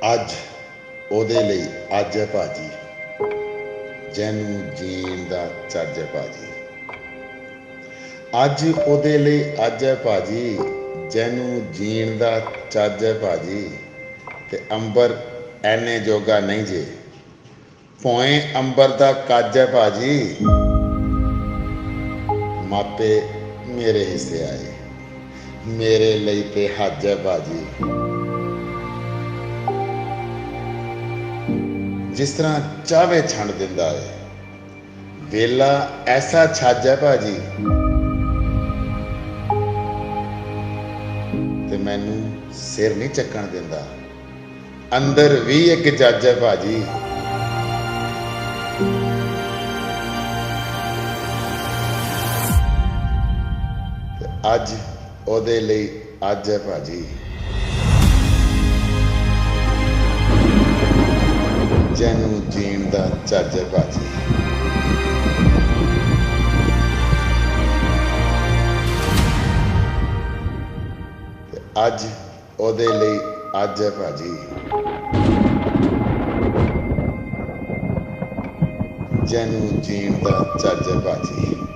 ਅੱਜ ਉਹਦੇ ਲਈ ਅੱਜ ਹੈ ਭਾਜੀ, ਜਿਹਨੂੰ ਜੀਣ ਦਾ ਚੱਜ ਹੈ ਭਾਜੀ। ਅੱਜ ਉਹਦੇ ਲਈ ਅੱਜ ਹੈ ਭਾਜੀ, ਜਿਹਨੂੰ ਜੀਣ ਦਾ ਚੱਜ ਹੈ ਭਾਜੀ। ਤੇ ਅੰਬਰ ਐਨੇ ਜੋਗਾ ਨਹੀਂ ਜੇ, ਭੋਏ ਅੰਬਰ ਦਾ ਕੱਜ ਹੈ ਭਾਜੀ। ਮਾਪੇ ਮੇਰੇ ਹਿੱਸੇ ਆਏ, ਮੇਰੇ ਲਈ ਤੇ ਹੱਜ ਹੈ ਭਾਜੀ। ਜਿਸ ਤਰ੍ਹਾਂ ਚਾਹਵੇ ਛੰਡ ਦਿੰਦਾ ਏ, ਵੇਲਾ ਐਸਾ ਛੱਜ ਹੈ ਭਾਜੀ। ਤੇ ਮੈਨੂੰ ਸਿਰ ਨਹੀਂ ਚੱਕਣ ਦਿੰਦਾ, ਅੰਦਰ ਵੀ ਇੱਕ ਜੱਜ ਹੈ ਭਾਜੀ। ਤੇ ਅੱਜ ਉਹਦੇ ਲਈ ਅੱਜ ਹੈ ਭਾਜੀ, ਜਿਹਨੂੰ ਜੀਣ ਦਾ ਚੱਜ ਹੈ ਭਾਜੀ। ਤੇ ਅੱਜ ਉਹਦੇ ਲਈ ਅੱਜ ਹੈ ਭਾਜੀ, ਜਿਹਨੂੰ ਜੀਣ ਦਾ ਚੱਜ ਹੈ ਭਾਜੀ।